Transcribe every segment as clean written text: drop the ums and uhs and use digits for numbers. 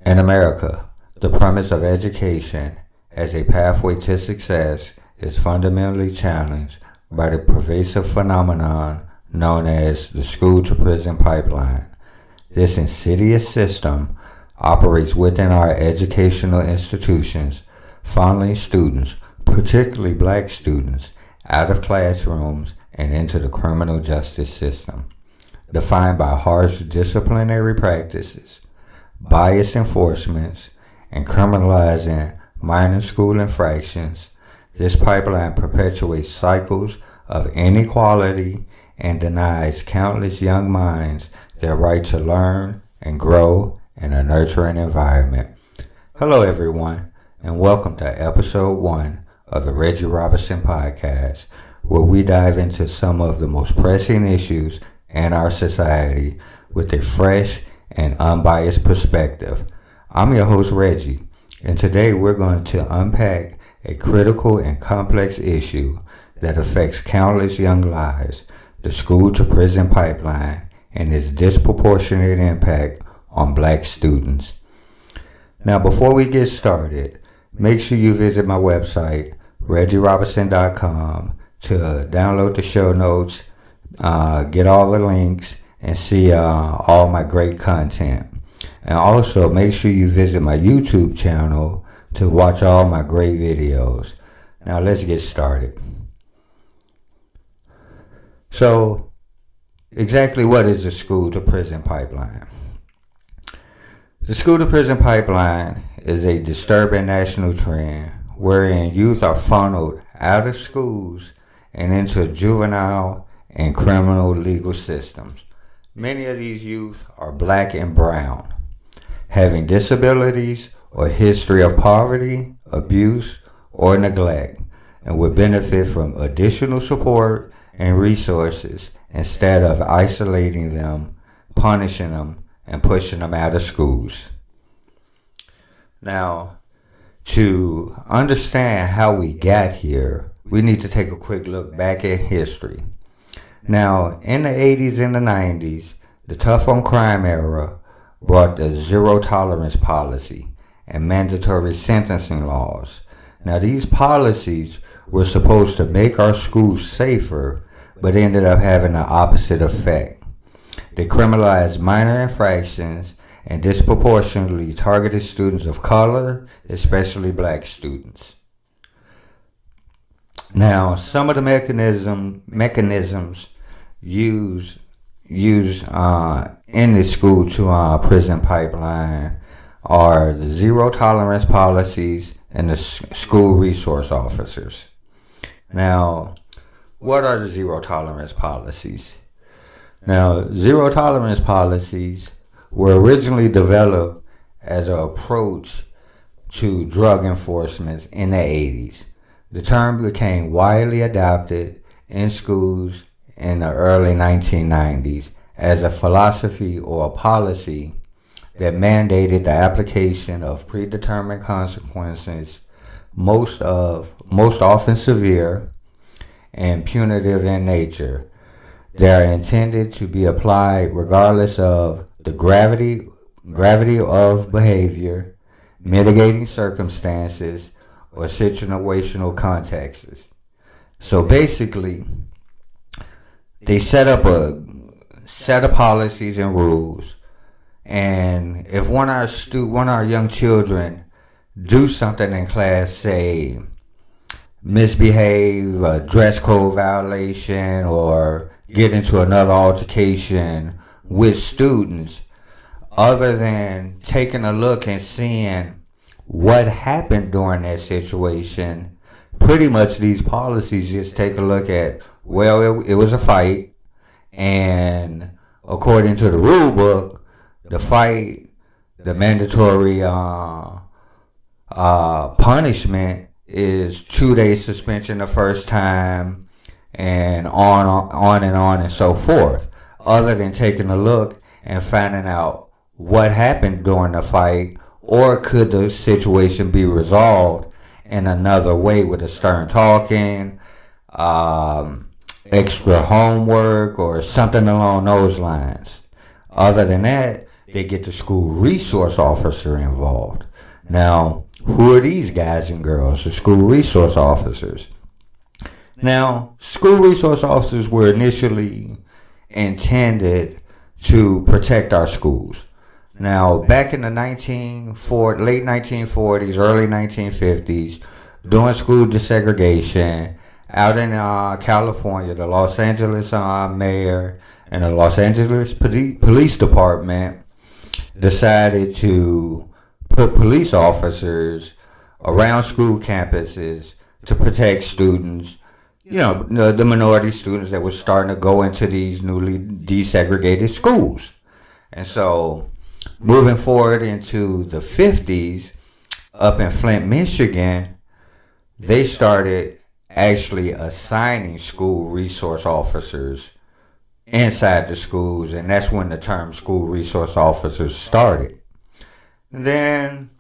In America, the premise of education as a pathway to success is fundamentally challenged by the pervasive phenomenon known as the school-to-prison pipeline. This insidious system operates within our educational institutions, funneling students, particularly black students, out of classrooms and into the criminal justice system. Defined by harsh disciplinary practices, biased enforcements, and criminalizing minor school infractions, this pipeline perpetuates cycles of inequality and denies countless young minds their right to learn and grow in a nurturing environment. Hello everyone, and welcome to episode 1 of the Reggie podcast, where we dive into some of the most pressing issues in our society with a fresh and unbiased perspective. I'm your host Reggie, and today we're going to unpack a critical and complex issue that affects countless young lives, the school-to-prison pipeline, and its disproportionate impact on black students. Now, before we get started, make sure you visit my website, reggierobinson.com, to download the show notes, get all the links, and see all my great content. And also make sure you visit my YouTube channel to watch all my great videos. Now let's get started. So, exactly what is the school-to-prison pipeline? The school-to-prison pipeline is a disturbing national trend wherein youth are funneled out of schools and into juvenile and criminal legal systems. Many of these youth are black and brown, having disabilities or history of poverty, abuse, or neglect, and would benefit from additional support and resources instead of isolating them, punishing them, and pushing them out of schools. Now, to understand how we got here, we need to take a quick look back at history. Now, in the 80s and the 90s, the tough on crime era brought the zero tolerance policy and mandatory sentencing laws. Now, these policies were supposed to make our schools safer, but ended up having the opposite effect. They criminalized minor infractions and disproportionately targeted students of color, especially black students. Now, some of the mechanisms used in the school to prison pipeline are the zero tolerance policies and the school resource officers. Now, what are the zero tolerance policies? Now, zero tolerance policies were originally developed as an approach to drug enforcement in the 80s. The term became widely adopted in schools in the early 1990s as a philosophy or a policy that mandated the application of predetermined consequences, most often severe and punitive in nature. They are intended to be applied regardless of the gravity of behavior, mitigating circumstances, or situational contexts. So basically, they set up a set of policies and rules, and if one of our young children do something in class, say misbehave, a dress code violation, or get into another altercation with students, other than taking a look and seeing what happened during that situation, pretty much these policies just take a look at, well, it was a fight, and according to the rule book, the fight, the mandatory punishment is 2 days suspension the first time, and on and so forth, other than taking a look and finding out what happened during the fight, or could the situation be resolved in another way with a stern talking, extra homework, or something along those lines. Other than that, they get the school resource officer involved. Now, who are these guys and girls? The school resource officers. Now, school resource officers were initially intended to protect our schools. Now, back in the late 1940s, early 1950s, during school desegregation, out in California, the Los Angeles mayor and the Los Angeles Police Department decided to put police officers around school campuses to protect students, the minority students that were starting to go into these newly desegregated schools. And so, moving forward into the 50s, up in Flint, Michigan, they started actually assigning school resource officers inside the schools, and that's when the term school resource officers started. Then,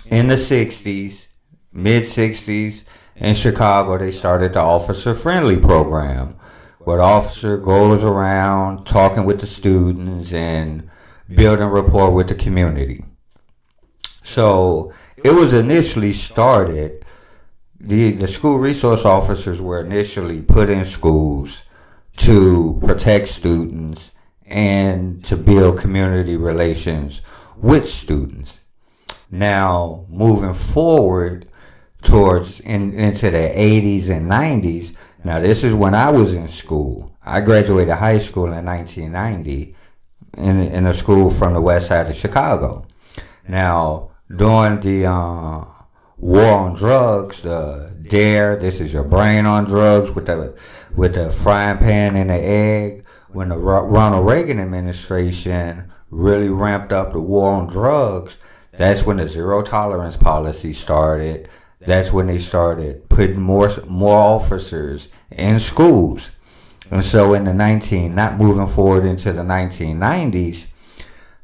in the 60s, mid-60s, in Chicago, they started the Officer Friendly program, where the officer goes around talking with the students and building rapport with the community. So it was initially started, the school resource officers were initially put in schools to protect students and to build community relations with students. Now, moving forward towards into the 80s and 90s, now this is when I was in school. I graduated high school in 1990 in a school from the west side of Chicago. Now, during the war on drugs, the DARE, this is your brain on drugs, with the frying pan and the egg, when the Ronald Reagan administration really ramped up the war on drugs, that's when the zero tolerance policy started. That's when they started putting more officers in schools. And so in not moving forward into the 1990s,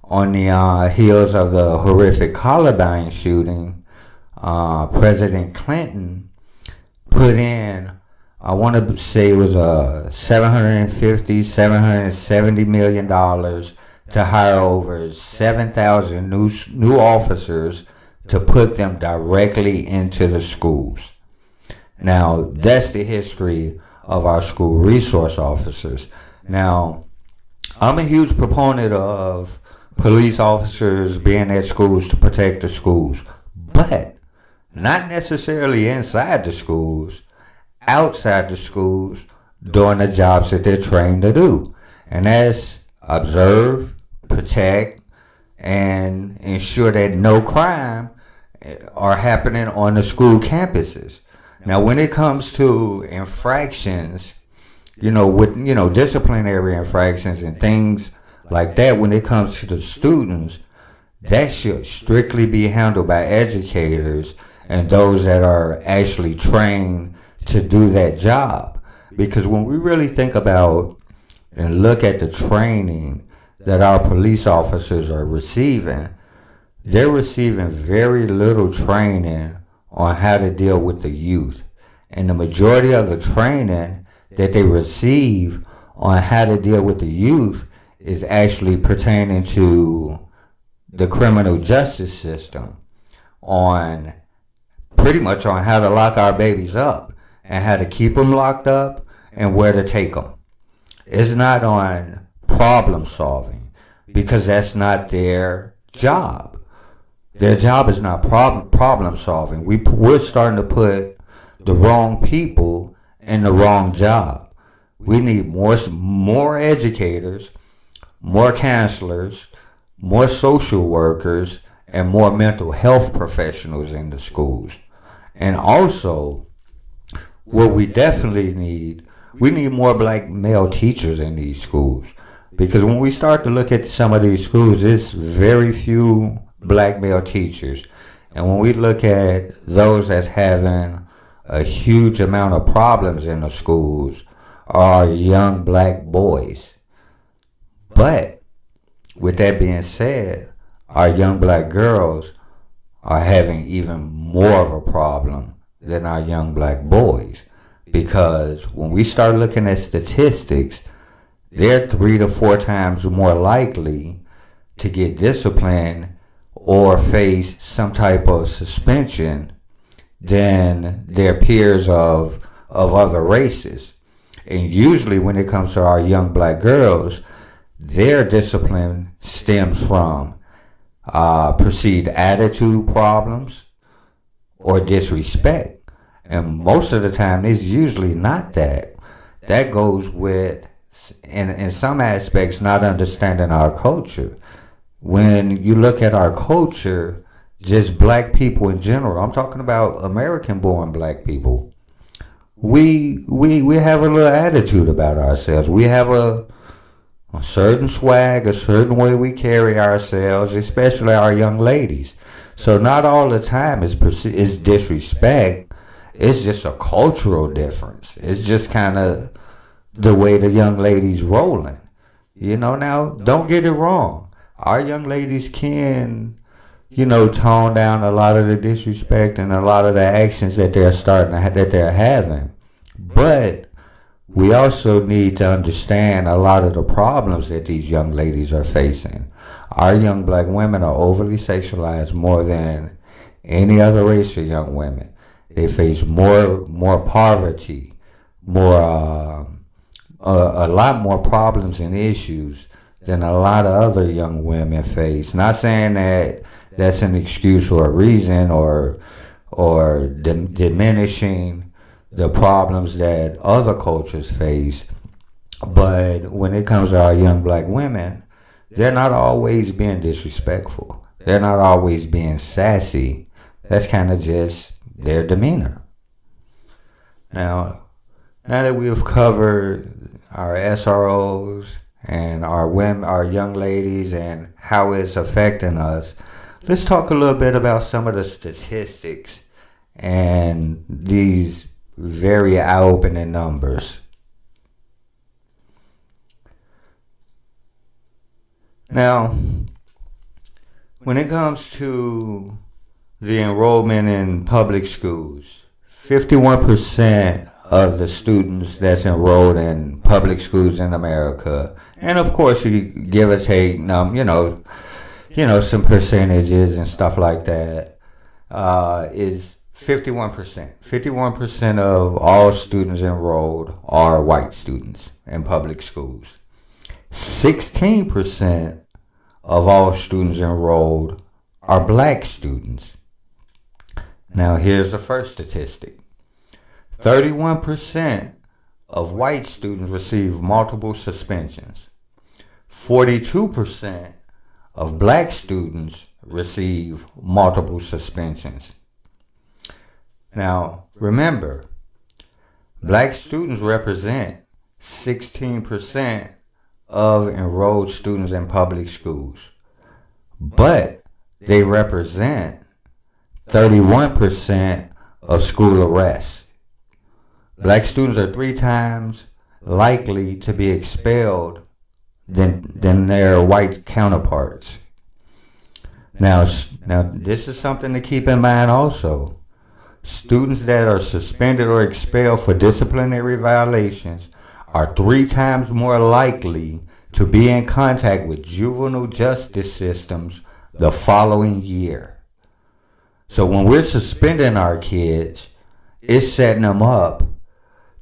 on the heels of the horrific Columbine shooting, President Clinton put in, I want to say it was $770 million to hire over 7,000 new officers to put them directly into the schools. Now, that's the history of our school resource officers. Now, I'm a huge proponent of police officers being at schools to protect the schools, but not necessarily inside the schools, outside the schools, doing the jobs that they're trained to do. And that's observe, protect, and ensure that no crime are happening on the school campuses. Now, when it comes to infractions, disciplinary infractions and things like that, when it comes to the students, that should strictly be handled by educators and those that are actually trained to do that job. Because when we really think about and look at the training that our police officers are receiving, they're receiving very little training on how to deal with the youth. And the majority of the training that they receive on how to deal with the youth is actually pertaining to the criminal justice system, on pretty much on how to lock our babies up and how to keep them locked up and where to take them. It's not on problem solving, because that's not their job. Their job is not problem solving. We're starting to put the wrong people in the wrong job. We need more educators, more counselors, more social workers, and more mental health professionals in the schools. And also, what we definitely need, we need more black male teachers in these schools. Because when we start to look at some of these schools, it's very few black male teachers. And when we look at those that's having a huge amount of problems in the schools, are young black boys. But with that being said, our young black girls are having even more of a problem than our young black boys. Because when we start looking at statistics, they're 3 to 4 times more likely to get disciplined or face some type of suspension than their peers of other races. And usually when it comes to our young black girls, their discipline stems from perceived attitude problems or disrespect. And most of the time it's usually not that. That goes with, in some aspects, not understanding our culture. When you look at our culture, just black people in general, I'm talking about American-born black people, we have a little attitude about ourselves. We have a certain swag, a certain way we carry ourselves, especially our young ladies. So not all the time is disrespect. It's just a cultural difference. It's just kind of the way the young ladies rolling. Now, don't get it wrong. Our young ladies can, tone down a lot of the disrespect and a lot of the actions that they're having. But we also need to understand a lot of the problems that these young ladies are facing. Our young black women are overly sexualized more than any other race of young women. They face more poverty, a lot more problems and issues than a lot of other young women face. Not saying that that's an excuse or a reason or diminishing the problems that other cultures face, but when it comes to our young black women, they're not always being disrespectful. They're not always being sassy. That's kind of just their demeanor. Now that we've covered our SROs and our women, our young ladies, and how it's affecting us, let's talk a little bit about some of the statistics and these very eye-opening numbers. Now, when it comes to the enrollment in public schools, 51% of the students that's enrolled in public schools in America, and of course you give or take, some percentages and stuff like that, is 51%. 51% of all students enrolled are white students in public schools. 16% of all students enrolled are black students. Now here's the first statistic. 31% of white students receive multiple suspensions. 42% of black students receive multiple suspensions. Now, remember, black students represent 16% of enrolled students in public schools, but they represent 31% of school arrests. Black students are 3 times likely to be expelled than their white counterparts. Now, this is something to keep in mind also. Students that are suspended or expelled for disciplinary violations are 3 times more likely to be in contact with juvenile justice systems the following year. So when we're suspending our kids, it's setting them up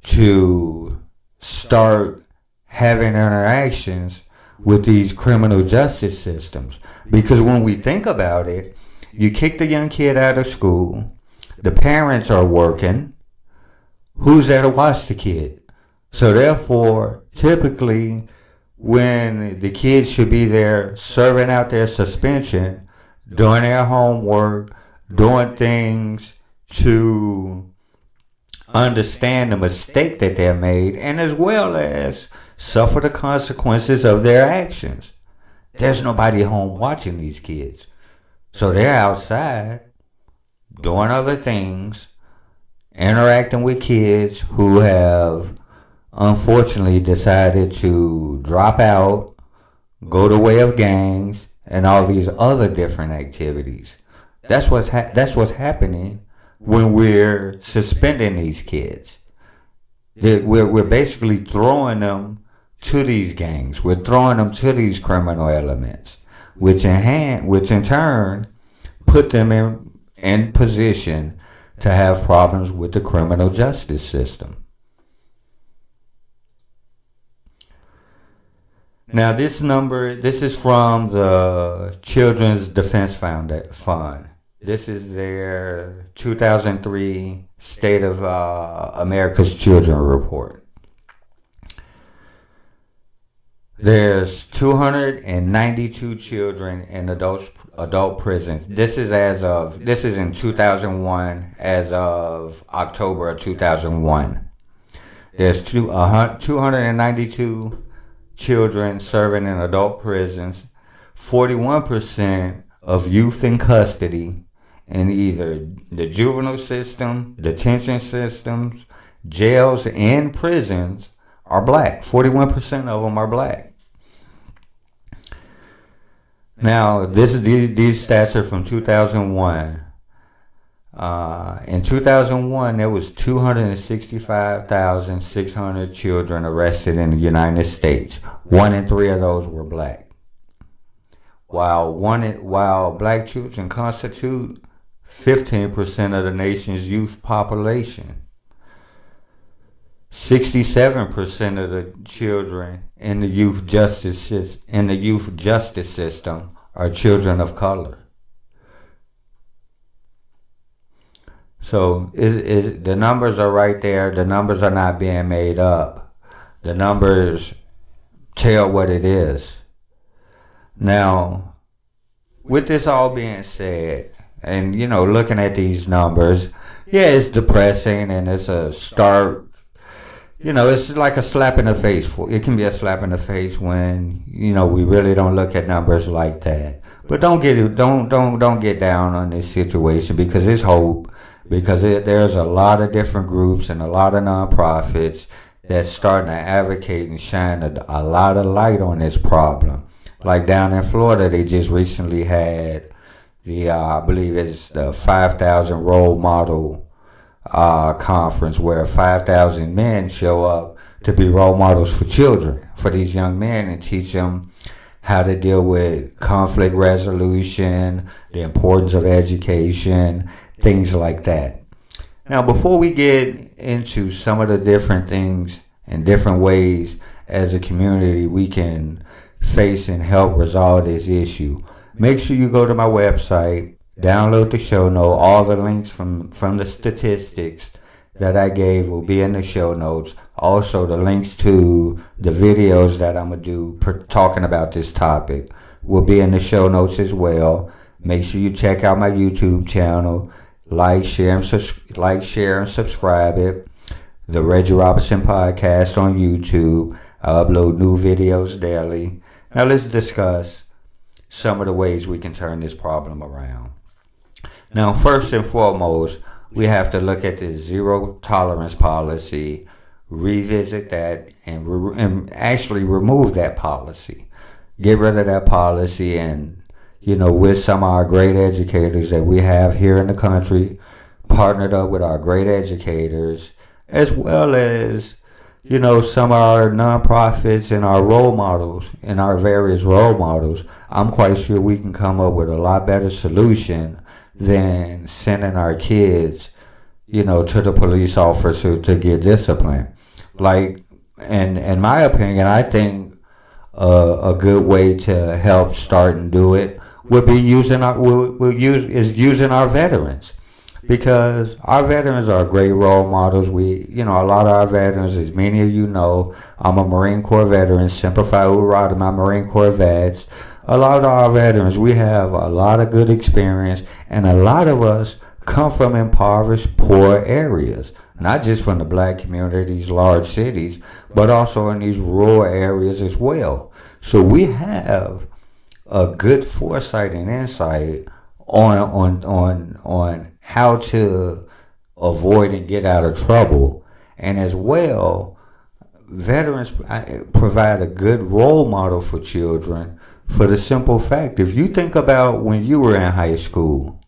to start having interactions with these criminal justice systems. Because when we think about it, you kick the young kid out of school, the parents are working, who's there to watch the kid? So therefore, typically, when the kids should be there serving out their suspension, doing their homework, doing things to understand the mistake that they made, and as well as suffer the consequences of their actions. There's nobody home watching these kids. So they're outside doing other things, interacting with kids who have unfortunately decided to drop out, go the way of gangs, and all these other different activities. That's what's happening when we're suspending these kids. We're basically throwing them to these gangs. We're throwing them to these criminal elements. which in turn put them in position to have problems with the criminal justice system. Now, this is from the Children's Defense Fund. This is their 2003 State of America's Children report. There's 292 children in adult prisons. This is in 2001, as of October of 2001. There's 292 children serving in adult prisons, 41% of youth in custody in either the juvenile system, detention systems, jails, and prisons are black. 41% of them are black. Now, these stats are from 2001. In 2001, there was 265,600 children arrested in the United States. 1 in 3 of those were black. While black children constitute 15% of the nation's youth population, 67% of the children in the youth justice system are children of color. So the numbers are right there. The numbers are not being made up. The numbers tell what it is. Now, with this all being said, and looking at these numbers, yeah, it's depressing, and it's a stark. It's like a slap in the face. It can be a slap in the face when we really don't look at numbers like that. But don't get down on this situation, because it's hope. Because there's a lot of different groups and a lot of nonprofits that's starting to advocate and shine a lot of light on this problem. Like down in Florida, they just recently had I believe it's the 5,000 role model conference, where 5,000 men show up to be role models for children, for these young men, and teach them how to deal with conflict resolution, the importance of education, things like that. Now, before we get into some of the different things and different ways as a community we can face and help resolve this issue, make sure you go to my website, download the show note. All the links from the statistics that I gave will be in the show notes. Also, the links to the videos that I'm going to do talking about this topic will be in the show notes as well. Make sure you check out my YouTube channel. Like, share, and subscribe it. The Reggie Robinson Podcast on YouTube. I upload new videos daily. Now let's discuss some of the ways we can turn this problem around. Now, first and foremost, we have to look at the zero tolerance policy, revisit that, and actually remove that policy. Get rid of that policy, and with some of our great educators that we have here in the country, partnered up with our great educators, as well as, some of our nonprofits and our role models, and our various role models, I'm quite sure we can come up with a lot better solution than sending our kids, to the police officer to get disciplined. Like, in my opinion, I think a good way to help start and do it would be using our veterans, because our veterans are great role models. A lot of our veterans, as many of you know, I'm a Marine Corps veteran, Semper Fi Hoorah to my Marine Corps vets. A lot of our veterans, we have a lot of good experience, and a lot of us come from impoverished, poor areas, not just from the black community, these large cities, but also in these rural areas as well. So we have a good foresight and insight on how to avoid and get out of trouble. And as well, veterans provide a good role model for children, for the simple fact, if you think about when you were in high school,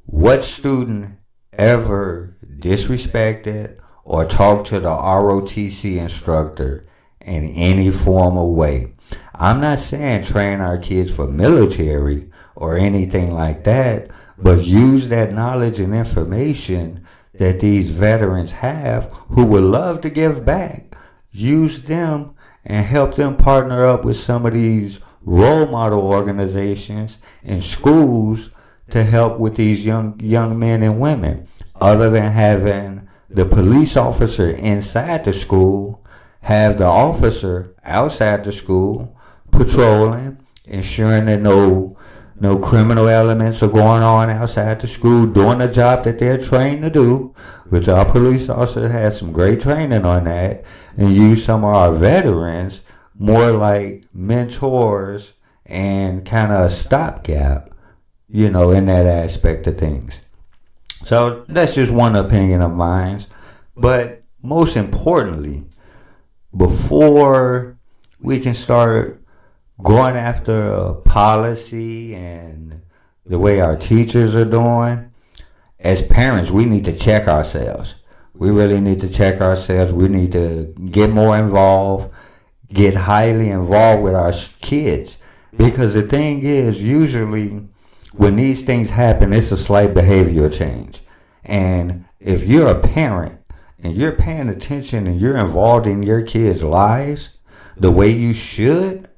what student ever disrespected or talked to the ROTC instructor in any formal way? I'm not saying train our kids for military or anything like that, but use that knowledge and information that these veterans have who would love to give back. Use them and help them partner up with some of these role model organizations and schools to help with these young men and women. Other than having the police officer inside the school, have the officer outside the school patrolling, ensuring that no criminal elements are going on outside the school, doing the job that they're trained to do, which our police officer has some great training on that, and use some of our veterans more like mentors and kind of a stopgap, in that aspect of things. So that's just one opinion of mine. But most importantly, before we can start going after a policy and the way our teachers are doing, as parents, we need to check ourselves. We really need to check ourselves. We need to get more involved, get highly involved with our kids. Because the thing is, usually when these things happen, it's a slight behavioral change. And if you're a parent and you're paying attention and you're involved in your kids' lives the way you should,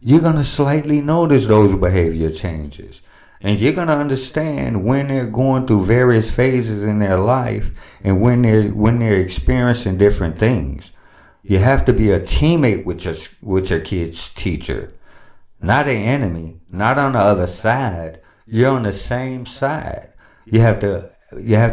you're going to slightly notice those behavior changes. And you're going to understand when they're going through various phases in their life and when they're experiencing different things. You have to be a teammate with your kid's teacher, not an enemy, not on the other side. You're on the same side. You have to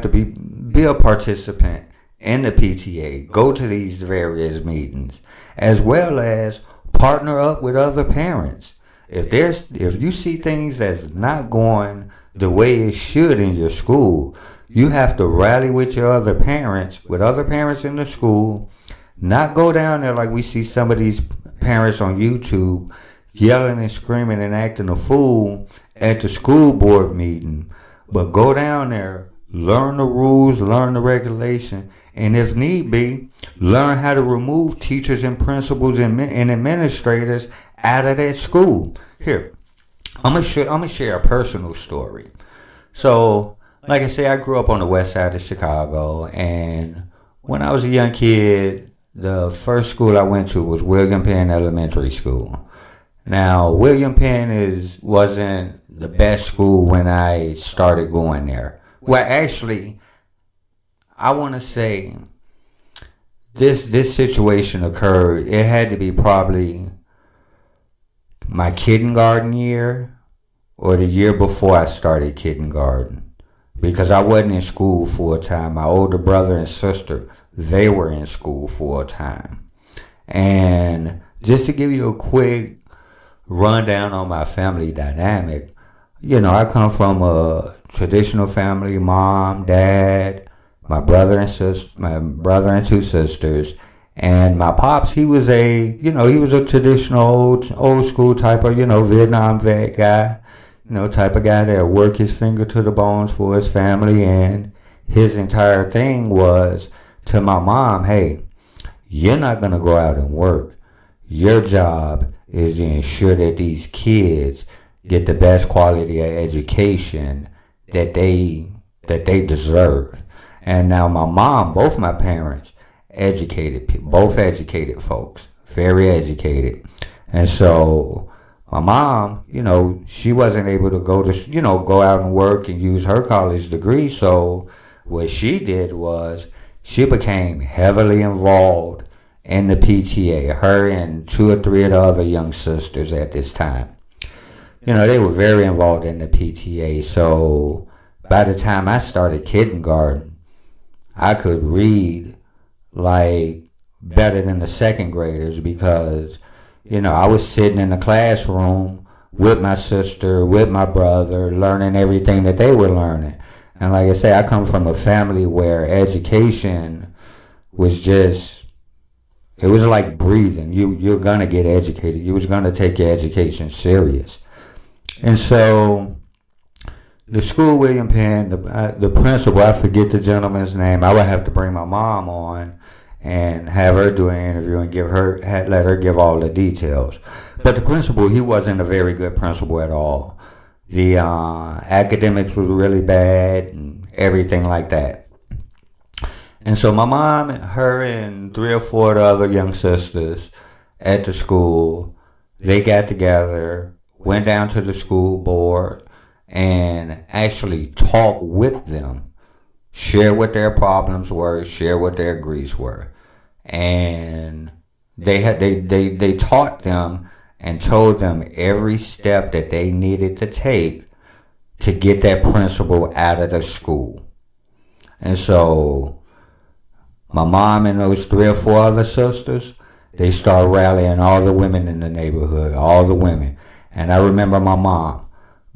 be a participant in the PTA, go to these various meetings, as well as partner up with other parents. If you see things that's not going the way it should in your school, you have to rally with your other parents in the school. Not go down there like we see some of these parents on YouTube yelling and screaming and acting a fool at the school board meeting, but go down there, learn the rules, learn the regulation, and if need be, learn how to remove teachers and principals and administrators out of that school. Here, I'm gonna share a personal story. So, like I say, I grew up on the west side of Chicago, and when I was a young kid, the first school I went to was William Penn Elementary School. Now, William Penn wasn't the best school when I started going there. Well, actually, I want to say this situation occurred. It had to be probably my kindergarten year or the year before I started kindergarten, because I wasn't in school full time. My older brother and sister, they were in school full time. And just to give you a quick rundown on my family dynamic, I come from a traditional family: mom, dad, my brother and two sisters, and my pops. He was a traditional old school type of Vietnam vet guy, type of guy that work his finger to the bones for his family, and his entire thing was to my mom, hey, you're not gonna go out and work. Your job is to ensure that these kids get the best quality of education that they deserve. And now my mom, both my parents, both educated folks, very educated. And so my mom, she wasn't able to go out and work and use her college degree. So what she did was she became heavily involved in the PTA, her and two or three of the other young sisters at this time. They were very involved in the PTA. So by the time I started kindergarten, I could read like better than the second graders, because I was sitting in the classroom with my sister, with my brother, learning everything that they were learning. And like I say, I come from a family where education was just, it was like breathing. You're gonna get educated. You was gonna take your education serious. And so the school, William Penn, the principal, I forget the gentleman's name. I would have to bring my mom on and have her do an interview and let her give all the details. But the principal, he wasn't a very good principal at all. The academics was really bad and everything like that. And so my mom, her and 3 or 4 of the other young sisters at the school, they got together, went down to the school board, and actually talked with them, share what their problems were, share what their griefs were. And they taught them and told them every step that they needed to take to get that principal out of the school. And so my mom and those 3 or 4 other sisters, they started rallying all the women in the neighborhood, all the women. And I remember my mom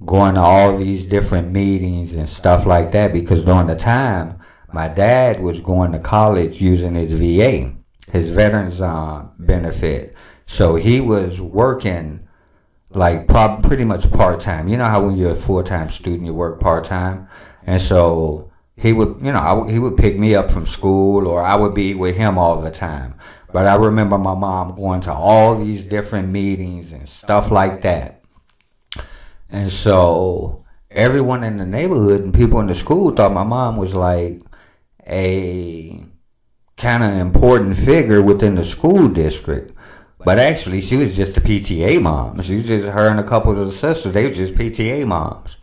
going to all these different meetings and stuff like that, because during the time, my dad was going to college using his VA, his veterans benefit. So he was working like pretty much part-time. You know how when you're a full-time student, you work part-time? And so he would, he would pick me up from school, or I would be with him all the time. But I remember my mom going to all these different meetings and stuff like that. And so everyone in the neighborhood and people in the school thought my mom was like a kind of important figure within the school district. But actually, she was just a PTA mom. She was just, her and a couple of the sisters, they were just PTA moms.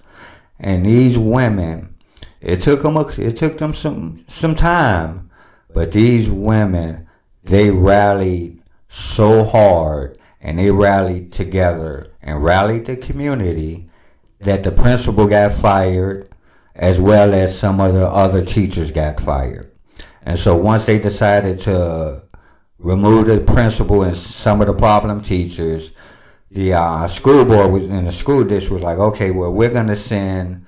And these women, it took them some time, but these women, they rallied so hard, and they rallied together and rallied the community, that the principal got fired, as well as some of the other teachers got fired. And so once they decided to remove the principal and some of the problem teachers, the school board was in the school district was like, okay, well, we're going to send,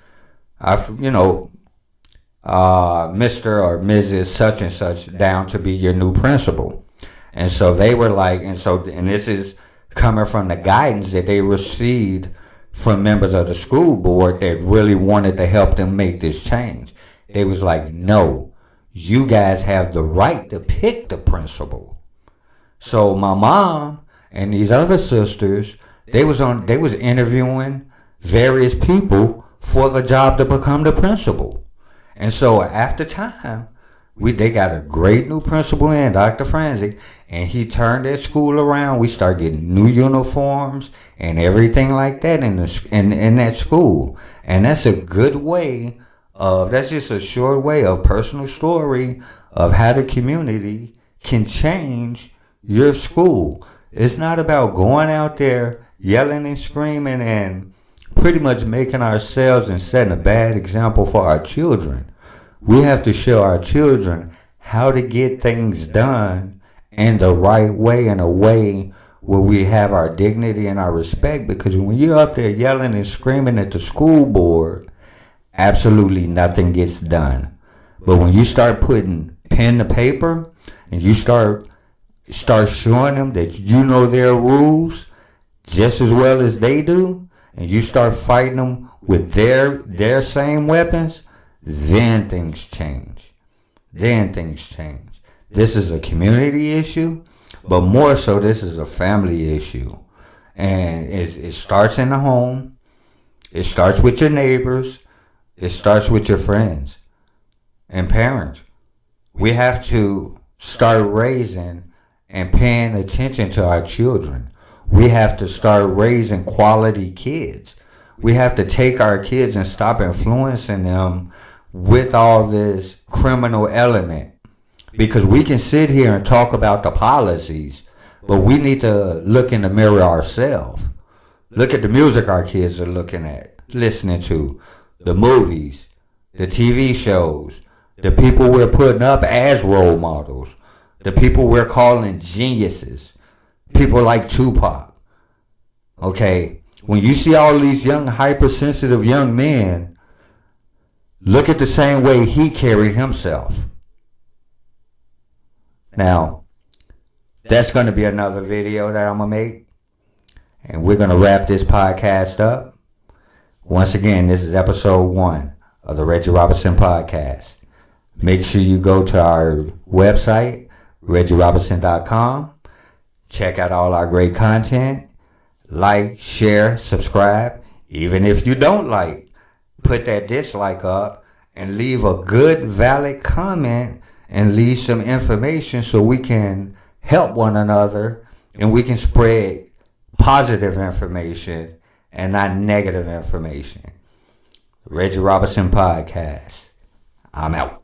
Mr. or Mrs. such and such down to be your new principal. And so they were like, and this is coming from the guidance that they received from members of the school board that really wanted to help them make this change. They was like, no, you guys have the right to pick the principal. So my mom and these other sisters, they was interviewing various people for the job to become the principal. And so after time, they got a great new principal in, Dr. Franzik, and he turned that school around. We started getting new uniforms and everything like that in that school. And that's a good way that's just a short way of personal story of how the community can change your school. It's not about going out there yelling and screaming and pretty much making ourselves and setting a bad example for our children. We have to show our children how to get things done in the right way, in a way where we have our dignity and our respect. Because when you're up there yelling and screaming at the school board, absolutely nothing gets done. But when you start putting pen to paper and you start showing them that you know their rules just as well as they do, and you start fighting them with their same weapons, then things change. This is a community issue, but more so this is a family issue. And it starts in the home. It starts with your neighbors. It starts with your friends and parents. We have to start raising and paying attention to our children. We have to start raising quality kids. We have to take our kids and stop influencing them with all this criminal element. Because we can sit here and talk about the policies, but we need to look in the mirror ourselves. Look at the music our kids are listening to, the movies, the TV shows, the people we're putting up as role models, the people we're calling geniuses, people like Tupac. Okay, when you see all these young, hypersensitive young men, look at the same way he carried himself. Now, that's going to be another video that I'm going to make, and we're going to wrap this podcast up. Once again, this is episode 1 of the Reggie Robinson Podcast. Make sure you go to our website, reggierobinson.com. Check out all our great content. like, share, subscribe. Even if you don't like, put that dislike up and leave a good, valid comment and leave some information so we can help one another and we can spread positive information and not negative information. Reggie Robertson Podcast. I'm out.